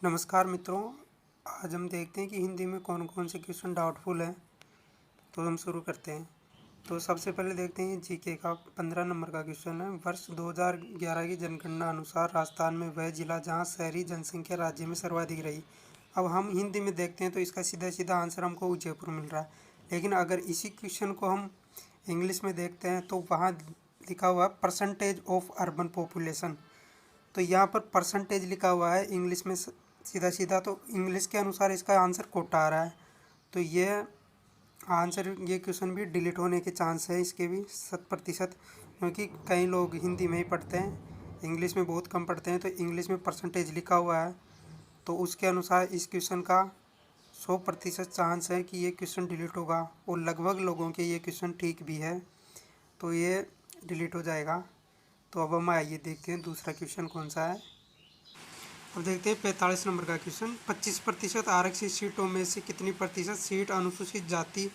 नमस्कार मित्रों। आज हम देखते हैं कि हिंदी में कौन कौन से क्वेश्चन डाउटफुल हैं। तो हम शुरू करते हैं। तो सबसे पहले देखते हैं जीके का 15 नंबर का क्वेश्चन है। वर्ष 2011 की जनगणना अनुसार राजस्थान में वह जिला जहां शहरी जनसंख्या राज्य में सर्वाधिक रही। अब हम हिंदी में देखते हैं तो इसका सीधा सीधा आंसर हमको उदयपुर मिल रहा है। लेकिन अगर इसी क्वेश्चन को हम इंग्लिश में देखते हैं तो वहाँ लिखा हुआ है परसेंटेज ऑफ अर्बन पॉपुलेशन। तो यहाँ पर परसेंटेज लिखा हुआ है इंग्लिश में सीधा सीधा, तो इंग्लिश के अनुसार इसका आंसर कोटा आ रहा है। तो ये क्वेश्चन भी डिलीट होने के चांस है इसके भी 100%, क्योंकि कई लोग हिंदी में ही पढ़ते हैं, इंग्लिश में बहुत कम पढ़ते हैं। तो इंग्लिश में परसेंटेज लिखा हुआ है तो उसके अनुसार इस क्वेश्चन का 100% चांस है कि ये क्वेश्चन डिलीट होगा, और लगभग लोगों के ये क्वेश्चन ठीक भी है, तो ये डिलीट हो जाएगा। तो अब हम आइए देखते हैं दूसरा क्वेश्चन कौन सा है। अब देखते हैं 45 नंबर का क्वेश्चन। 25% आरक्षित सीटों में से कितनी प्रतिशत सीट अनुसूचित जाति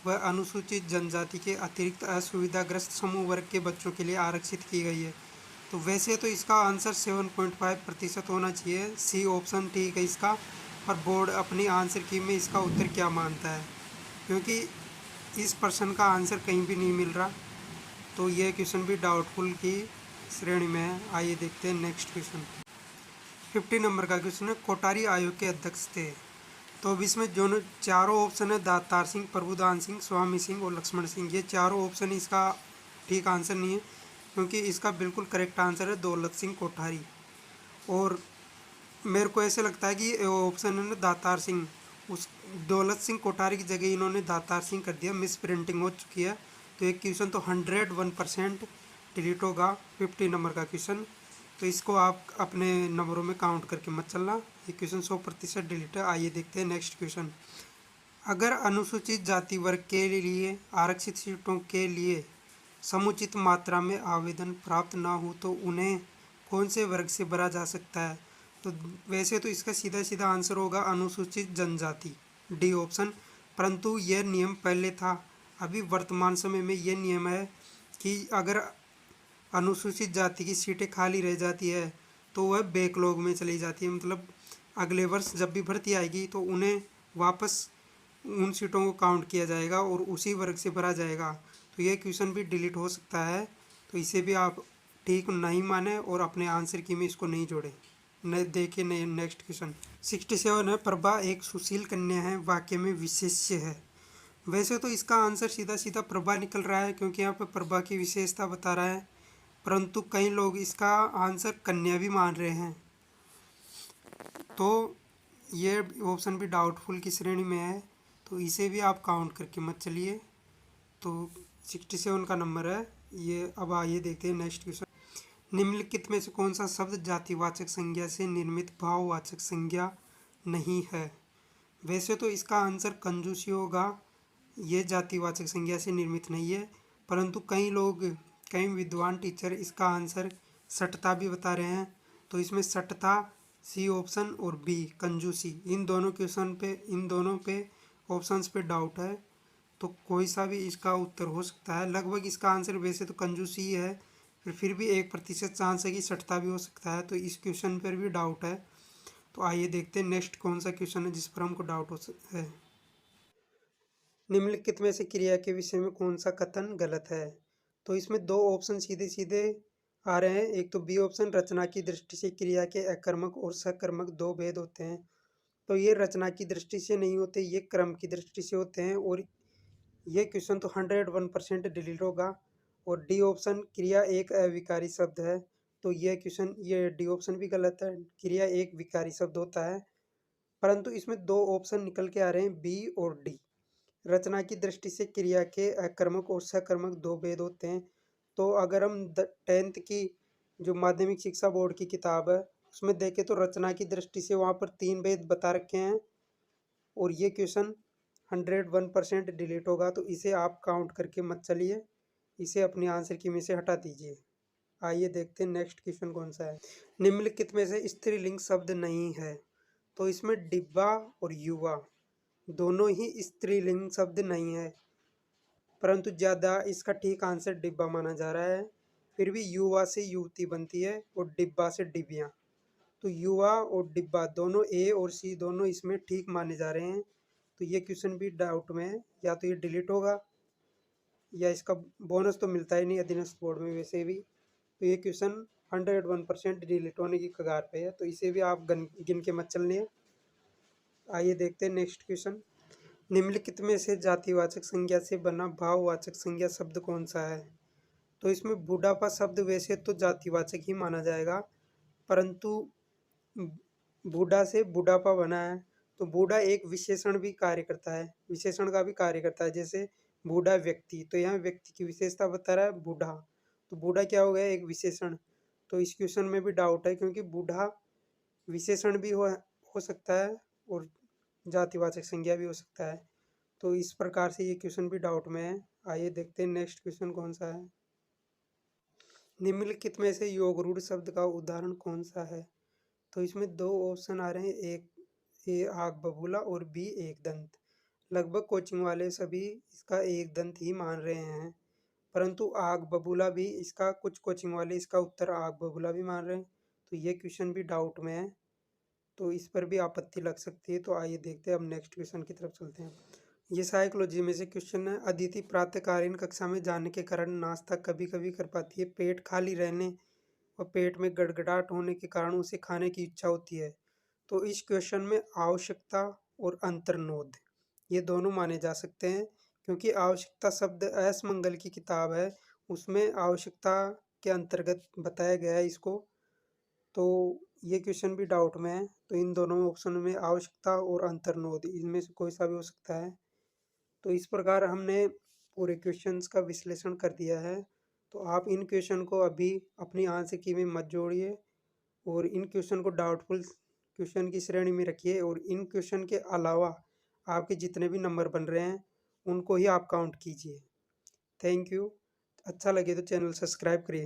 व अनुसूचित जनजाति के अतिरिक्त असुविधाग्रस्त समूह वर्ग के बच्चों के लिए आरक्षित की गई है। तो वैसे तो इसका आंसर 7.5% होना चाहिए, सी ऑप्शन ठीक है इसका। पर बोर्ड अपनी आंसर की में इसका उत्तर क्या मानता है, क्योंकि इस प्रश्न का आंसर कहीं भी नहीं मिल रहा। तो ये क्वेश्चन भी डाउटफुल की श्रेणी में है। आइए देखते हैं नेक्स्ट क्वेश्चन। 50 नंबर का क्वेश्चन है, कोटारी आयोग के अध्यक्ष थे। तो अब इसमें जो चारों ऑप्शन है दातार सिंह, प्रभुदान सिंह, स्वामी सिंह और लक्ष्मण सिंह, ये चारों ऑप्शन इसका ठीक आंसर नहीं है, क्योंकि इसका बिल्कुल करेक्ट आंसर है दौलत सिंह कोठारी। और मेरे को ऐसे लगता है कि ये ऑप्शन है ना दातार सिंह, उस दौलत सिंह कोठारी की जगह इन्होंने दातार सिंह कर दिया, मिस प्रिंटिंग हो चुकी है। तो एक क्वेश्चन तो 101% डिलीट होगा, 50 नंबर का क्वेश्चन। तो इसको आप अपने नंबरों में काउंट करके मत चलना, ये क्वेश्चन 100% डिलीट है। आइए देखते हैं नेक्स्ट क्वेश्चन। अगर अनुसूचित जाति वर्ग के लिए आरक्षित सीटों के लिए समुचित मात्रा में आवेदन प्राप्त ना हो तो उन्हें कौन से वर्ग से भरा जा सकता है। तो वैसे तो इसका सीधा सीधा आंसर होगा अनुसूचित जनजाति, डी ऑप्शन। परंतु यह नियम पहले था, अभी वर्तमान समय में यह नियम है कि अगर अनुसूचित जाति की सीटें खाली रह जाती है तो वह बैकलॉग में चली जाती है, मतलब अगले वर्ष जब भी भर्ती आएगी तो उन्हें वापस उन सीटों को काउंट किया जाएगा और उसी वर्ग से भरा जाएगा। तो ये क्वेश्चन भी डिलीट हो सकता है, तो इसे भी आप ठीक नहीं माने और अपने आंसर की में इसको नहीं जोड़े। देखिए नेक्स्ट क्वेश्चन 67 है, प्रभा एक सुशील कन्या है, वाक्य में विशेष्य है। वैसे तो इसका आंसर सीधा सीधा प्रभा निकल रहा है, क्योंकि यहाँ पर प्रभा की विशेषता बता रहा है, परंतु कई लोग इसका आंसर कन्या भी मान रहे हैं। तो ये ऑप्शन भी डाउटफुल की श्रेणी में है, तो इसे भी आप काउंट करके मत चलिए। तो 67 का नंबर है ये। अब आइए देखते हैं नेक्स्ट क्वेश्चन। निम्नलिखित में से कौन सा शब्द जातिवाचक संज्ञा से निर्मित भाववाचक संज्ञा नहीं है। वैसे तो इसका आंसर कंजूसी होगा, ये जातिवाचक संज्ञा से निर्मित नहीं है, परंतु कई विद्वान टीचर इसका आंसर सटता भी बता रहे हैं। तो इसमें सटता, सी ऑप्शन और बी कंजूसी, इन दोनों पे ऑप्शंस पे डाउट है, तो कोई सा भी इसका उत्तर हो सकता है। लगभग इसका आंसर वैसे तो कंजूसी ही है, फिर भी 1% चांस है कि सटता भी हो सकता है, तो इस क्वेश्चन पर भी डाउट है। तो आइए देखते हैं नेक्स्ट कौन सा क्वेश्चन है जिस पर हमको डाउट हो सकता है। निम्नलिखित में से क्रिया के विषय में कौन सा कथन गलत है। तो इसमें दो ऑप्शन सीधे सीधे आ रहे हैं। एक तो बी ऑप्शन, रचना की दृष्टि से क्रिया के अकर्मक और सकर्मक दो भेद होते हैं। तो ये रचना की दृष्टि से नहीं होते, ये क्रम की दृष्टि से होते हैं, और ये क्वेश्चन तो 101% डिलीट होगा। और डी ऑप्शन, क्रिया एक अविकारी शब्द है, तो ये डी ऑप्शन भी गलत है, क्रिया एक विकारी शब्द होता है। परंतु इसमें दो ऑप्शन निकल के आ रहे हैं, बी और डी। रचना की दृष्टि से क्रिया के अकर्मक और सकर्मक दो भेद होते हैं। तो अगर हम 10th की जो माध्यमिक शिक्षा बोर्ड की किताब है उसमें देखें तो रचना की दृष्टि से वहाँ पर 3 भेद बता रखे हैं, और ये क्वेश्चन 101% डिलीट होगा। तो इसे आप काउंट करके मत चलिए, इसे अपनी आंसर की में से हटा दीजिए। आइए देखते हैं नेक्स्ट क्वेश्चन कौन सा है। निम्नलिखित में से स्त्रीलिंग शब्द नहीं है। तो इसमें डिब्बा और युवा दोनों ही स्त्रीलिंग शब्द नहीं है, परंतु ज़्यादा इसका ठीक आंसर डिब्बा माना जा रहा है। फिर भी युवा से युवती बनती है और डिब्बा से डिबिया, तो युवा और डिब्बा दोनों ए और सी दोनों इसमें ठीक माने जा रहे हैं। तो ये क्वेश्चन भी डाउट में है, या तो ये डिलीट होगा या इसका बोनस तो मिलता ही नहीं अधीनस्थ बोर्ड में वैसे भी। तो ये क्वेश्चन 101% डिलीट होने की कगार पे है, तो इसे भी आप गिन के मत चलने। आइए देखते हैं नेक्स्ट क्वेश्चन। निम्नलिखित में से जातिवाचक संज्ञा से बना भाववाचक संज्ञा शब्द कौन सा है? तो इसमें बुढ़ापा शब्द वैसे तो जातिवाचक ही माना जाएगा, परंतु बूढ़ा से बुढ़ापा बना है, तो बूढ़ा एक विशेषण भी कार्य करता है, विशेषण का भी कार्य करता है। जैसे बूढ़ा व्यक्ति, तो यहाँ व्यक्ति की विशेषता बता रहा है बूढ़ा, तो बूढ़ा क्या हो गया, एक विशेषण। तो इस क्वेश्चन में भी डाउट है, क्योंकि बूढ़ा विशेषण भी हो सकता है और जातिवाचक संज्ञा भी हो सकता है। तो इस प्रकार से ये क्वेश्चन भी डाउट में है। आइए देखते हैं नेक्स्ट क्वेश्चन कौन सा है। निम्नलिखित में से योगरूढ़ शब्द का उदाहरण कौन सा है? तो इसमें दो ऑप्शन आ रहे हैं, एक ए आग बबूला और बी एक दंत। लगभग कोचिंग वाले सभी इसका एक दंत ही मान रहे हैं, परंतु आग बबूला भी इसका, कुछ कोचिंग वाले इसका उत्तर आग बबूला भी मान रहे हैं। तो ये क्वेश्चन भी डाउट में है, तो इस पर भी आपत्ति लग सकती है। तो आइए देखते हैं, अब नेक्स्ट क्वेश्चन की तरफ चलते हैं। ये साइकोलॉजी में से क्वेश्चन है। अदिति प्रातःकालीन कक्षा में जाने के कारण नाश्ता कभी कभी कर पाती है, पेट खाली रहने और पेट में गड़गड़ाहट होने के कारण उसे खाने की इच्छा होती है। तो इस क्वेश्चन में आवश्यकता और अंतर्नोद ये दोनों माने जा सकते हैं, क्योंकि आवश्यकता शब्द एस मंगल की किताब है, उसमें आवश्यकता के अंतर्गत बताया गया है इसको। तो ये क्वेश्चन भी डाउट में है, तो इन दोनों ऑप्शन में आवश्यकता और अंतर्नोद इनमें से कोई सा भी हो सकता है। तो इस प्रकार हमने पूरे क्वेश्चंस का विश्लेषण कर दिया है। तो आप इन क्वेश्चन को अभी अपनी आंसर में मत जोड़िए और इन क्वेश्चन को डाउटफुल क्वेश्चन की श्रेणी में रखिए, और इन क्वेश्चन के अलावा आपके जितने भी नंबर बन रहे हैं उनको ही आप काउंट कीजिए। Thank you. अच्छा लगे तो चैनल सब्सक्राइब करिए।